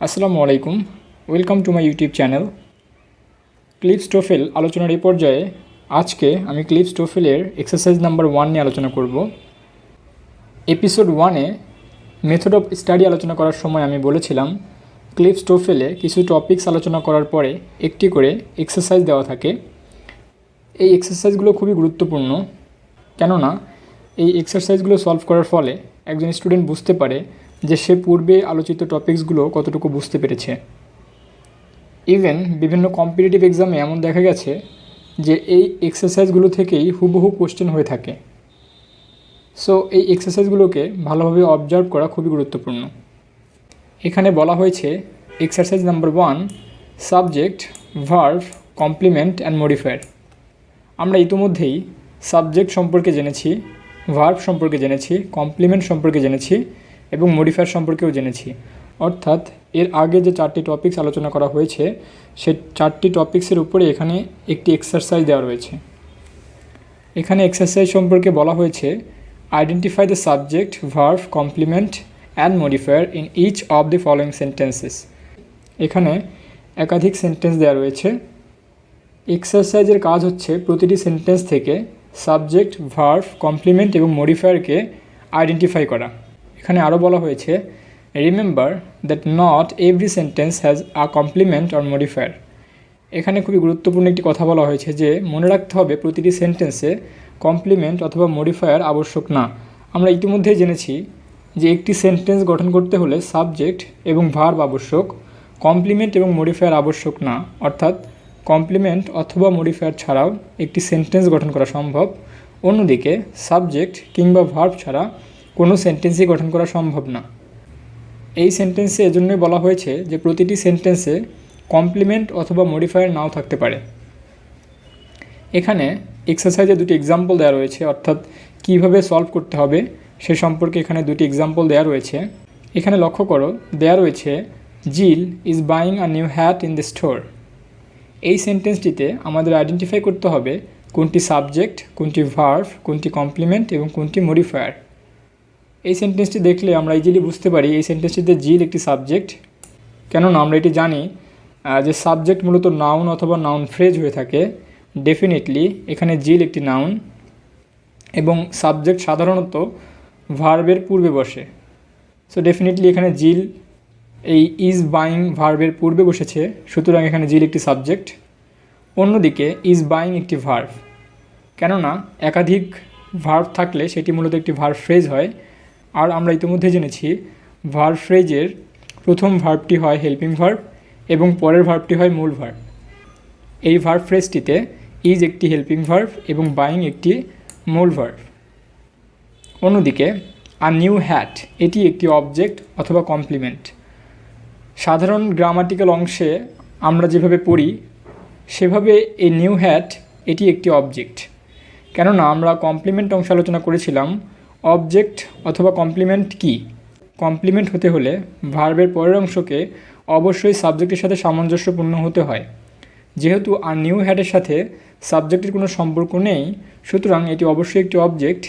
আসসালামু আলাইকুম, welcome to my YouTube channel cliffs TOEFL আলোচনার এই পর্যায়ে আজকে আমি ক্লিফস টোফেলের এক্সারসাইজ নাম্বার 1 নিয়ে আলোচনা করব। এপিসোড 1-এ মেথড অফ স্টাডি আলোচনা করার সময় আমি বলেছিলাম ক্লিফস টোফেলে কিছু টপিকস আলোচনা করার পরে একটি করে এক্সারসাইজ দেওয়া থাকে। এই এক্সারসাইজগুলো খুবই গুরুত্বপূর্ণ, কেননা এই এক্সারসাইজগুলো সলভ করার ফলে একজন স্টুডেন্ট বুঝতে পারে যে সে পূর্বে আলোচিত টপিকসগুলো কতটুকু বুঝতে পেরেছে। ইভেন বিভিন্ন কম্পিটিটিভ এক্সামে এমন দেখা গেছে যে এই এক্সারসাইজগুলো থেকেই হুবহু কোশ্চেন হয়ে থাকে। সো এই এক্সারসাইজগুলোকে ভালোভাবে অবজার্ভ করা খুবই গুরুত্বপূর্ণ। এখানে বলা হয়েছে exercise number 1, subject, verb, complement and modifier. আমরা ইতিমধ্যেই সাবজেক্ট সম্পর্কে জেনেছি, ভার্ব সম্পর্কে জেনেছি, কমপ্লিমেন্ট সম্পর্কে জেনেছি এবং মডিফায়ার সম্পর্কেও জেনেছি। অর্থাৎ এর আগে যে 4টি টপিকস আলোচনা করা হয়েছে সেই 4টি টপিক্সের উপরে এখানে একটি এক্সারসাইজ দেওয়া রয়েছে। এখানে এক্সারসাইজ সম্পর্কে বলা হয়েছে identify the subject, verb, complement and modifier in each of the following sentences. এখানে একাধিক সেন্টেন্স দেওয়া রয়েছে। এক্সারসাইজের কাজ হচ্ছে প্রতিটি সেন্টেন্স থেকে সাবজেক্ট, ভার্ব, কমপ্লিমেন্ট এবং মডিফায়ারকে আইডেন্টিফাই করা। এখানে আরও বলা হয়েছে remember that not every sentence has a compliment or modifier. এখানে খুবই গুরুত্বপূর্ণ একটি কথা বলা হয়েছে যে মনে রাখতে হবে প্রতিটি সেন্টেন্সে কমপ্লিমেন্ট অথবা মডিফায়ার আবশ্যক না। আমরা ইতিমধ্যেই জেনেছি যে একটি সেন্টেন্স গঠন করতে হলে সাবজেক্ট এবং ভার্ব আবশ্যক, কমপ্লিমেন্ট এবং মডিফায়ার আবশ্যক না। অর্থাৎ কমপ্লিমেন্ট অথবা মডিফায়ার ছাড়াও একটি সেন্টেন্স গঠন করা সম্ভব। অন্যদিকে সাবজেক্ট কিংবা ভার্ব ছাড়া কোনো সেন্টেন্সই গঠন করা সম্ভব না। এই সেন্টেন্সে এজন্যই বলা হয়েছে যে প্রতিটি সেন্টেন্সে কমপ্লিমেন্ট অথবা মডিফায়ার নাও থাকতে পারে। এখানে এক্সারসাইজে দুটি এক্সাম্পল দেওয়া রয়েছে, অর্থাৎ কিভাবে সলভ করতে হবে সে সম্পর্কে এখানে দুটি এক্সাম্পল দেওয়া রয়েছে। এখানে লক্ষ্য করো, দেওয়া রয়েছে Jill is buying a new hat in the store. এই সেন্টেন্সটিতে আমাদের আইডেন্টিফাই করতে হবে কোনটি সাবজেক্ট, কোনটি ভার্ব, কোনটি কমপ্লিমেন্ট এবং কোনটি মডিফায়ার। এই সেন্টেন্সটি দেখলে আমরা ইজিলি বুঝতে পারি এই সেন্টেন্সটিতে জিল একটি সাবজেক্ট, কেননা আমরা এটি জানি যে সাবজেক্ট মূলত নাউন অথবা নাউন ফ্রেজ হয়ে থাকে। ডেফিনেটলি এখানে জিল একটি নাউন এবং সাবজেক্ট সাধারণত ভার্বের পূর্বে বসে। সো ডেফিনেটলি এখানে জিল এই ইজ বাইং ভার্বের পূর্বে বসেছে, সুতরাং এখানে জিল একটি সাবজেক্ট। অন্যদিকে ইজ বাইং একটি ভার্ব, কেননা একাধিক ভার্ব থাকলে সেটি মূলত একটি ভার্ব ফ্রেজ হয়। আর আমরা ইতিমধ্যে জেনেছি ভার্ব ফ্রেজের প্রথম ভার্বটি হয় হেল্পিং ভার্ব এবং পরের ভার্বটি হয় মূল ভার্ব। এই ভার্ব ফ্রেজটিতে ইজ একটি হেল্পিং ভার্ব এবং বাইং একটি মূল ভার্ব। অন্যদিকে আ নিউ হ্যাট এটি একটি অবজেক্ট অথবা কমপ্লিমেন্ট। সাধারণ গ্রামাটিক্যাল অংশে আমরা যেভাবে পড়ি সেভাবে এই নিউ হ্যাট এটি একটি অবজেক্ট, কেননা আমরা কমপ্লিমেন্ট অংশ আলোচনা করেছিলাম অবজেক্ট অথবা কমপ্লিমেন্ট কি। কমপ্লিমেন্ট হতে হলে ভার্বের পরের অংশকে অবশ্যই সাবজেক্টের সাথে সামঞ্জস্যপূর্ণ হতে হয়। যেহেতু আর নিউ হ্যাটের সাথে সাবজেক্টের কোনো সম্পর্ক নেই, সুতরাং এটি অবশ্যই একটি অবজেক্ট।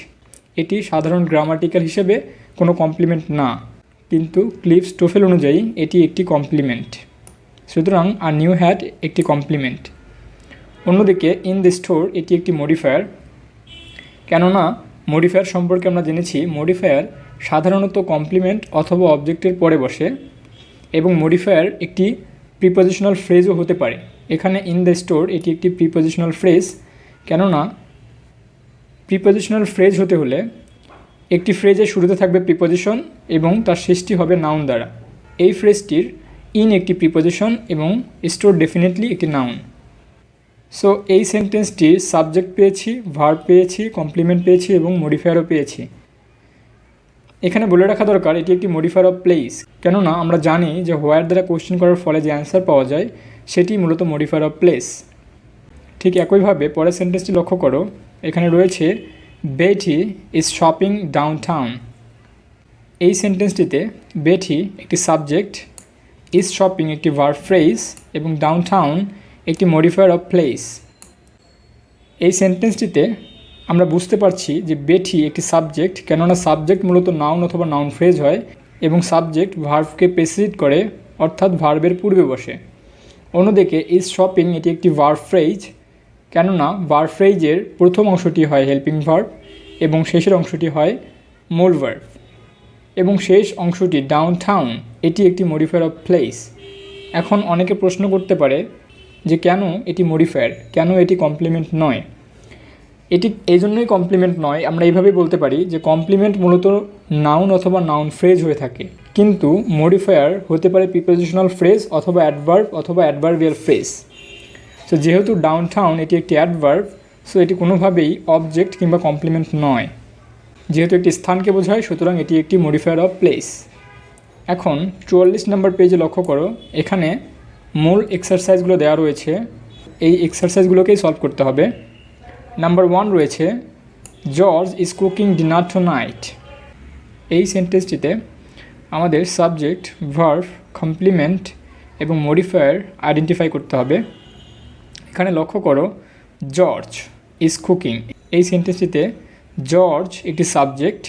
এটি সাধারণ গ্রামাটিক্যাল হিসেবে কোনো কমপ্লিমেন্ট না, কিন্তু ক্লিফস টোফেল অনুযায়ী এটি একটি কমপ্লিমেন্ট। সুতরাং আর নিউ হ্যাট একটি কমপ্লিমেন্ট। অন্যদিকে ইন দ্য স্টোর এটি একটি মডিফায়ার, কেননা মডিফায়ার সম্পর্কে আমরা জেনেছি মডিফায়ার সাধারণত কমপ্লিমেন্ট অথবা অবজেক্টের পরে বসে এবং মডিফায়ার একটি প্রিপোজিশনাল ফ্রেজও হতে পারে। এখানে ইন দ্য স্টোর এটি একটি প্রিপোজিশনাল ফ্রেজ, কেননা প্রিপোজিশনাল ফ্রেজ হতে হলে একটি ফ্রেজের শুরুতে থাকবে প্রিপোজিশন এবং তার শেষটি হবে নাউন দ্বারা। এই ফ্রেজটির ইন একটি প্রিপোজিশন এবং স্টোর ডেফিনেটলি একটি নাউন। সো এই সেন্টেন্সটির সাবজেক্ট পেয়েছি, ভার্ব পেয়েছি, কমপ্লিমেন্ট পেয়েছি এবং মডিফায়ারও পেয়েছি। এখানে বলে রাখা দরকার এটি একটি মডিফায়ার অফ প্লেস, কেননা আমরা জানি যে হোয়ার দ্বারা কোশ্চেন করার ফলে যে অ্যান্সার পাওয়া যায় সেটি মূলত মডিফায়ার অফ প্লেস। ঠিক একইভাবে পরের সেন্টেন্সটি লক্ষ্য করো, এখানে রয়েছে বেটি ইজ শপিং ডাউন টাউন। এই সেন্টেন্সটিতে বেটি একটি সাবজেক্ট, ইজ শপিং একটি ভার্ব ফ্রেজ এবং ডাউন টাউন একটি মডিফায়ার অফ প্লেস। এই সেন্টেন্সটিতে আমরা বুঝতে পারছি যে বেটি একটি সাবজেক্ট, কেননা সাবজেক্ট মূলত নাউন অথবা নাউন ফ্রেজ হয় এবং সাবজেক্ট ভার্বকে প্রেসিড করে অর্থাৎ ভার্বের পূর্বে বসে। অন্যদিকে ইজ শপিং এটি একটি ভার্ব ফ্রেজ, কেননা ভার্ব ফ্রেজের প্রথম অংশটি হয় হেল্পিং ভার্ব এবং শেষের অংশটি হয় মূল ভার্ব। এবং শেষ অংশটি ডাউনটাউন এটি একটি মডিফায়ার অফ প্লেস। এখন অনেকে প্রশ্ন করতে পারে যে কেন এটি মডিফায়ার, কেন এটি কমপ্লিমেন্ট নয়। এটি এই জন্যই কমপ্লিমেন্ট নয়, আমরা এইভাবেই বলতে পারি যে কমপ্লিমেন্ট মূলত নাউন অথবা নাউন ফ্রেজ হয়ে থাকে, কিন্তু মডিফায়ার হতে পারে প্রিপোজিশনাল ফ্রেজ অথবা অ্যাডভার্ব অথবা অ্যাডভার্বিয়াল ফ্রেজ। সো যেহেতু ডাউনটাউন এটি একটি অ্যাডভার্ব, সো এটি কোনোভাবেই অবজেক্ট কিংবা কমপ্লিমেন্ট নয়। যেহেতু একটি স্থানকে বোঝায়, সুতরাং এটি একটি মডিফায়ার অফ প্লেস। এখন 44 নম্বর পেজে লক্ষ্য করো, এখানে মূল এক্সারসাইজগুলো দেওয়া রয়েছে, এই এক্সারসাইজগুলোকেই সলভ করতে হবে। নাম্বার 1 রয়েছে George is cooking dinner tonight. এই সেন্টেন্সটিতে আমাদের সাবজেক্ট, ভার্ব, কমপ্লিমেন্ট এবং মডিফায়ার আইডেন্টিফাই করতে হবে। এখানে লক্ষ্য করো জর্জ ইজ কুকিং, এই সেন্টেন্সটিতে জর্জ একটি সাবজেক্ট,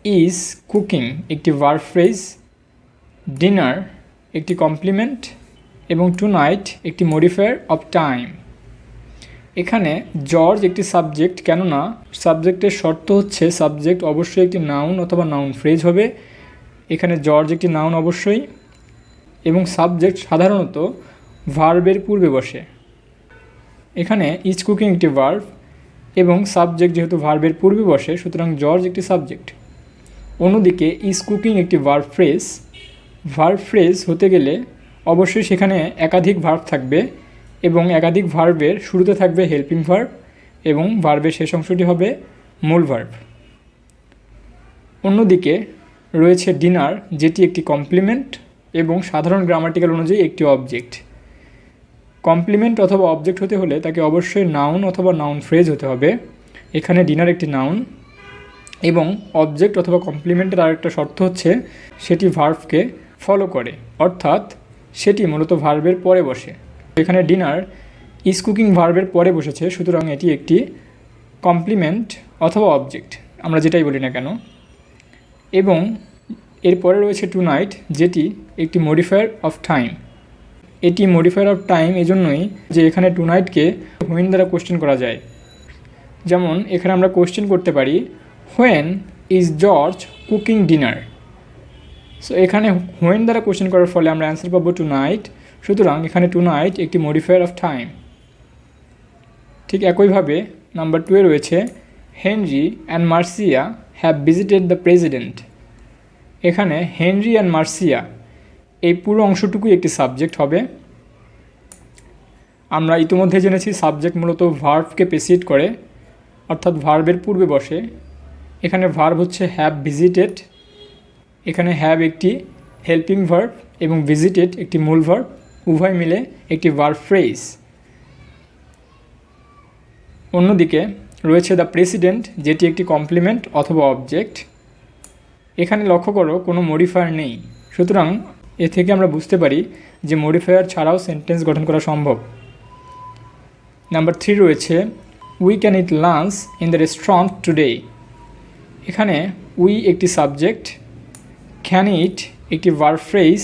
ইজ কুকিং একটি ভার্ব ফ্রেজ, ডিনার একটি কমপ্লিমেন্ট এবং টুনাইট একটি মডিফায়ার অফ টাইম। এখানে জর্জ একটি সাবজেক্ট, কেননা সাবজেক্টের শর্ত হচ্ছে সাবজেক্ট অবশ্যই একটি নাউন অথবা নাউন ফ্রেজ হবে। এখানে জর্জ একটি নাউন অবশ্যই, এবং সাবজেক্ট সাধারণত ভার্বের পূর্বে বসে। এখানে ইজ কুকিং একটি ভার্ব এবং সাবজেক্ট যেহেতু ভার্বের পূর্বে বসে, সুতরাং জর্জ একটি সাবজেক্ট। অন্যদিকে ইজ কুকিং একটি ভার্ব ফ্রেজ, ভার্ব ফ্রেজ হতে গেলে অবশ্যই সেখানে একাধিক ভার্ব থাকবে এবং একাধিক ভার্বের শুরুতে থাকবে হেল্পিং ভার্ব এবং ভার্বের শেষ অংশটি হবে মূল ভার্ব। অন্যদিকে রয়েছে ডিনার, যেটি একটি কমপ্লিমেন্ট এবং সাধারণ গ্রামাটিক্যাল অনুযায়ী একটি অবজেক্ট। কমপ্লিমেন্ট অথবা অবজেক্ট হতে হলে তাকে অবশ্যই নাউন অথবা নাউন ফ্রেজ হতে হবে। এখানে ডিনার একটি নাউন এবং অবজেক্ট অথবা কমপ্লিমেন্টের আরেকটা শর্ত হচ্ছে সেটি ভার্বকে ফলো করে, অর্থাৎ সেটি মূলত ভার্বের পরে বসে। এখানে ডিনার ইজ কুকিং ভার্বের পরে বসেছে, সুতরাং এটি একটি কমপ্লিমেন্ট অথবা অবজেক্ট, আমরা যেটাই বলি না কেন। এবং এরপরে রয়েছে টুনাইট, যেটি একটি মডিফায়ার অফ টাইম। এটি মডিফায়ার অফ টাইম এজন্যই যে এখানে টুনাইটকে হোয়েন দ্বারা কোশ্চেন করা যায়। যেমন এখানে আমরা কোশ্চেন করতে পারি when is George cooking dinner. So এখানে হোয়েন দ্বারা কোশ্চেন করার ফলে আমরা অ্যান্সার পাবো টুনাইট, সুতরাং এখানে টুনাইট একটি মডিফায়ার অফ টাইম। ঠিক একইভাবে নাম্বার 2 এ রয়েছে Henry and Mercia have visited the president. এখানে হেনরি অ্যান্ড মার্সিয়া এই পুরো অংশটুকুই একটি সাবজেক্ট হবে। আমরা ইতিমধ্যে জেনেছি সাবজেক্ট মূলত ভার্বকে প্রেসিড করে, অর্থাৎ ভার্বের পূর্বে বসে। এখানে ভার্ব হচ্ছে হ্যাভ ভিজিটেড, এখানে হ্যাভ একটি হেল্পিং ভার্ব এবং ভিজিটেড একটি মূল ভার্ব, উভয় মিলে একটি ভার্ব ফ্রেজ। অন্যদিকে রয়েছে দ্য প্রেসিডেন্ট, যেটি একটি কমপ্লিমেন্ট অথবা অবজেক্ট। এখানে লক্ষ্য করো কোনো মডিফায়ার নেই, সুতরাং এ থেকে আমরা বুঝতে পারি যে মডিফায়ার ছাড়াও সেন্টেন্স গঠন করা সম্ভব। নাম্বার 3 রয়েছে we can it lunch in the restaurant today. এখানে উই একটি সাবজেক্ট, ক্যান ইট একটি ভার্ব ফ্রেজ,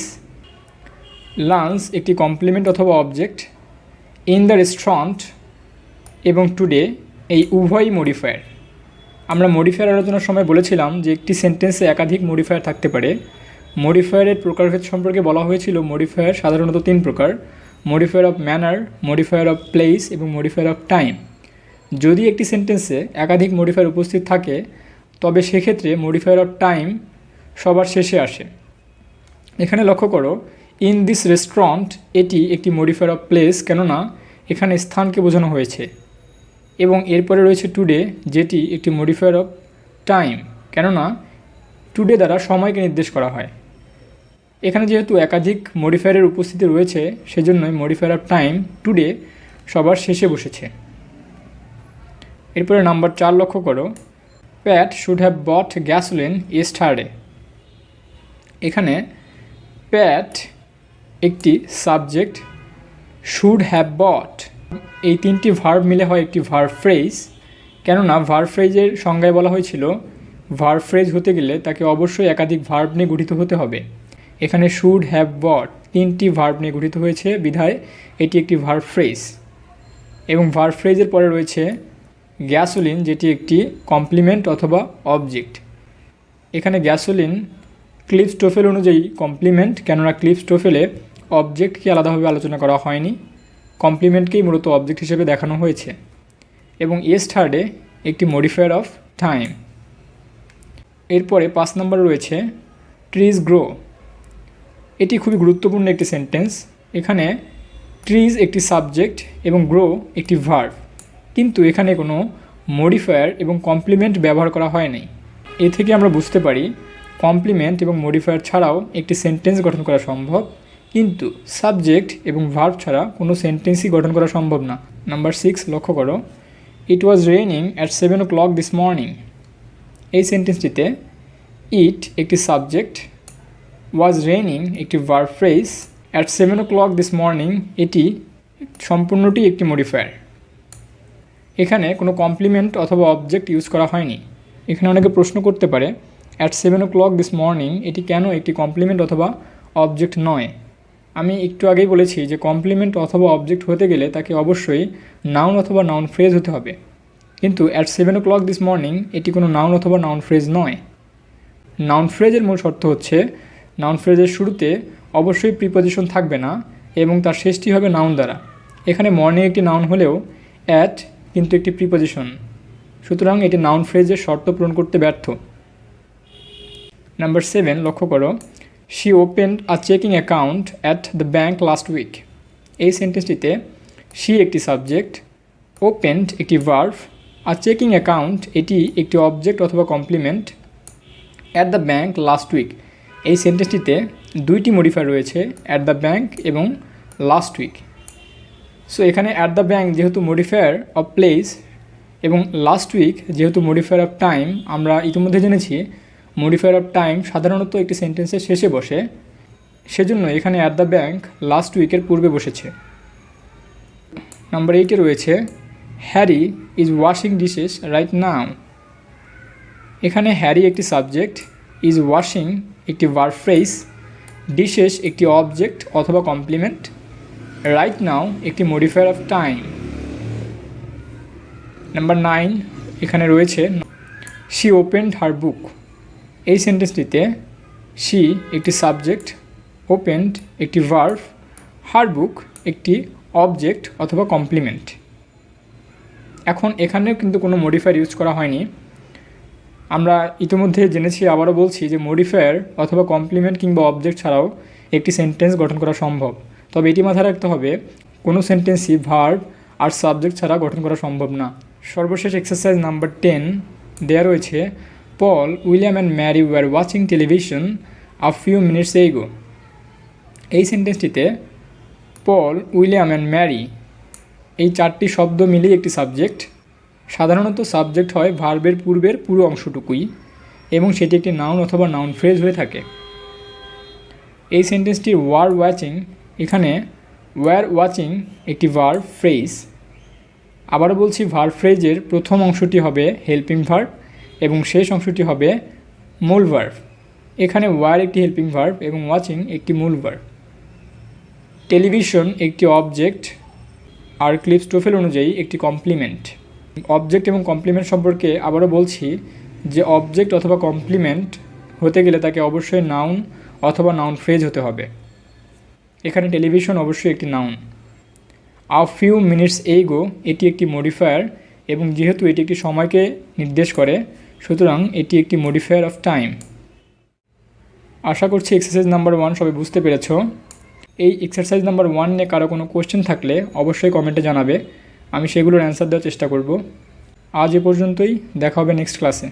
লাঞ্চ একটি কমপ্লিমেন্ট অথবা অবজেক্ট, ইন দ্য রেস্টুরেন্ট এবং টুডে এই উভয়ই মডিফায়ার। আমরা মডিফায়ার আলোচনার সময় বলেছিলাম যে একটি সেন্টেন্সে একাধিক মডিফায়ার থাকতে পারে। মডিফায়ারের প্রকারভেদ সম্পর্কে বলা হয়েছিল মডিফায়ার সাধারণত 3 প্রকার: modifier of manner, modifier of place এবং মডিফায়ার অফ টাইম। যদি একটি সেন্টেন্সে একাধিক মডিফায়ার উপস্থিত থাকে তবে সেক্ষেত্রে মডিফায়ার অফ টাইম সবার শেষে আসে। এখানে লক্ষ্য করো ইন দিস রেস্টুরেন্ট এটি একটি মডিফায়ার অফ প্লেস, কেননা এখানে স্থানকে বোঝানো হয়েছে। এবং এরপরে রয়েছে টুডে, যেটি একটি মডিফায়ার অফ টাইম, কেননা টুডে দ্বারা সময়কে নির্দেশ করা হয়। এখানে যেহেতু একাধিক মডিফায়ারের উপস্থিতি রয়েছে সেজন্যই মডিফায়ার অফ টাইম টুডে সবার শেষে বসেছে। এরপরে নাম্বার 4 লক্ষ্য করো Pat should have bought gasoline yesterday. এখানে প্যাট একটি সাবজেক্ট, শুড হ্যাভ বট এই 3টি ভার্ব মিলে হয় একটি ভার্ব ফ্রেজ, কেননা ভার্ব ফ্রেজের সংজ্ঞায় বলা হয়েছিল ভার্ব ফ্রেজ হতে গেলে তাকে অবশ্যই একাধিক ভার্ব নিয়ে গঠিত হতে হবে। এখানে শুড হ্যাভ বট তিনটি ভার্ব নিয়ে গঠিত হয়েছে বিধায় এটি একটি ভার্ব ফ্রেজ। এবং ভার্ব ফ্রেজের পরে রয়েছে গ্যাসোলিন, যেটি একটি কমপ্লিমেন্ট অথবা অবজেক্ট। এখানে গ্যাসোলিন ক্লিফস টোফেল অনুযায়ী কমপ্লিমেন্ট, কেননা ক্লিফস টোফেলে অবজেক্টকে আলাদাভাবে আলোচনা করা হয়নি, কমপ্লিমেন্টকেই মূলত অবজেক্ট হিসেবে দেখানো হয়েছে। এবং এস থার্ডে একটি মডিফায়ার অফ টাইম। এরপরে 5 নম্বরে রয়েছে ট্রিজ গ্রো। এটি খুবই গুরুত্বপূর্ণ একটি সেন্টেন্স। এখানে ট্রিজ একটি সাবজেক্ট এবং গ্রো একটি ভার্ব, কিন্তু এখানে কোনো মডিফায়ার এবং কমপ্লিমেন্ট ব্যবহার করা হয় নাই। এ থেকে আমরা বুঝতে পারি কমপ্লিমেন্ট এবং মডিফায়ার ছাড়াও একটি সেন্টেন্স গঠন করা সম্ভব, কিন্তু সাবজেক্ট এবং ভার্ব ছাড়া কোনো সেন্টেন্সই গঠন করা সম্ভব না। নাম্বার 6 লক্ষ্য করো, it was raining at 7 o'clock this morning. এই সেন্টেন্সটিতে ইট একটি সাবজেক্ট, ওয়াজ রেইনিং একটি verb phrase, at 7 o'clock this morning এটি সম্পূর্ণটি একটি মডিফায়ার। এখানে কোনো কমপ্লিমেন্ট অথবা অবজেক্ট ইউজ করা হয়নি। এখানে অনেকে প্রশ্ন করতে পারে অ্যাট 7 o'clock দিস মর্নিং এটি কেন একটি কমপ্লিমেন্ট অথবা অবজেক্ট নয়। আমি একটু আগেই বলেছি যে কমপ্লিমেন্ট অথবা অবজেক্ট হতে গেলে তাকে অবশ্যই নাউন অথবা নাউন ফ্রেজ হতে হবে, কিন্তু অ্যাট 7 o'clock দিস মর্নিং এটি কোনো নাউন অথবা নাউন ফ্রেজ নয়। নাউন ফ্রেজের মূল শর্ত হচ্ছে নাউন ফ্রেজের শুরুতে অবশ্যই প্রিপজিশন থাকবে না এবং তার শেষটি হবে নাউন দ্বারা। এখানে মর্নিং একটি নাউন হলেও অ্যাট কিন্তু একটি প্রিপজিশন, সুতরাং এটি নাউন ফ্রেজের শর্ত পূরণ করতে ব্যর্থ। নাম্বার 7 লক্ষ্য করো, she opened a checking account at the bank last week. এই সেন্টেন্সটিতে শি একটি সাবজেক্ট, ওপেন্ড একটি ভার্ব, আর চেকিং অ্যাকাউন্ট এটি একটি অবজেক্ট অথবা complement. At the bank last week এই সেন্টেন্সটিতে দুইটি মডিফায়ার রয়েছে, অ্যাট দ্য ব্যাঙ্ক এবং লাস্ট উইক। সো এখানে অ্যাট দ্য ব্যাঙ্ক যেহেতু মডিফায়ার অফ প্লেস এবং লাস্ট উইক যেহেতু মডিফায়ার অফ টাইম, আমরা ইতিমধ্যে জেনেছি মডিফায়ার অফ টাইম সাধারণত একটি সেন্টেন্সের শেষে বসে, সেজন্য এখানে অ্যাট দ্য ব্যাঙ্ক লাস্ট উইকের পূর্বে বসেছে। নাম্বার 8 রয়েছে Harry is washing dishes right now. এখানে হ্যারি একটি সাবজেক্ট, ইজ ওয়াশিং একটি ভার্ব ফ্রেজ, ডিশেস একটি অবজেক্ট অথবা কমপ্লিমেন্ট, রাইট নাও একটি মডিফায়ার অফ টাইম। নাম্বার 9 এখানে রয়েছে শি ওপেন্ড হার বুক। এই সেন্টেন্সটিতে শি একটি সাবজেক্ট, ওপেন্ড একটি ভার্ব, হার বুক একটি অবজেক্ট অথবা কমপ্লিমেন্ট। এখন এখানেও কিন্তু কোনো মডিফায়ার ইউজ করা হয়নি। আমরা ইতিমধ্যে জেনেছি, আবারও বলছি যে মডিফায়ার অথবা কমপ্লিমেন্ট কিংবা অবজেক্ট ছাড়াও একটি সেন্টেন্স গঠন করা সম্ভব। তবে এটি মাথায় রাখতে হবে কোনো সেন্টেন্সই ভার্ব আর সাবজেক্ট ছাড়া গঠন করা সম্ভব না। সর্বশেষ এক্সারসাইজ নাম্বার 10 দেয়া রয়েছে Paul, William and Mary were watching television a few minutes ago. এই সেন্টেন্সটিতে পল, উইলিয়াম অ্যান্ড ম্যারি এই 4টি শব্দ মিলিয়ে একটি সাবজেক্ট। সাধারণত সাবজেক্ট হয় ভার্বের পূর্বের পুরো অংশটুকুই এবং সেটি একটি নাউন অথবা নাউন ফ্রেজ হয়ে থাকে। এই সেন্টেন্সটি ওয়ার ওয়াচিং, এখানে ওয়ার ওয়াচিং একটি ভার্ব ফ্রেজ। আবারও বলছি, ভার্ব ফ্রেজের প্রথম অংশটি হবে হেল্পিং ভার্ব এবং শেষ অংশটি হবে মূল ভার্ব। এখানে ওয়ার একটি হেল্পিং ভার্ব এবং ওয়াচিং একটি মূল ভার্ব। টেলিভিশন একটি অবজেক্ট আর ক্লিফস টোফেল অনুযায়ী একটি কমপ্লিমেন্ট। অবজেক্ট এবং কমপ্লিমেন্ট সম্পর্কে আবারও বলছি যে অবজেক্ট অথবা কমপ্লিমেন্ট হতে গেলে তাকে অবশ্যই নাউন অথবা নাউন ফ্রেজ হতে হবে। এখানে টেলিভিশন অবশ্যই একটি নাউন। আ ফিউ মিনিটস এগো এটি একটি মডিফায়ার এবং যেহেতু এটি একটি সময়কে নির্দেশ করে, সুতরাং এটি একটি মডিফায়ার অফ টাইম। আশা করছি এক্সারসাইজ নাম্বার 1 সবাই বুঝতে পেরেছ। এই এক্সারসাইজ নাম্বার 1 নিয়ে কারো কোনো কোয়েশ্চেন থাকলে অবশ্যই কমেন্টে জানাবে, আমি সেগুলোর অ্যান্সার দেওয়ার চেষ্টা করব। আজ এ পর্যন্তই, দেখা হবে নেক্সট ক্লাসে।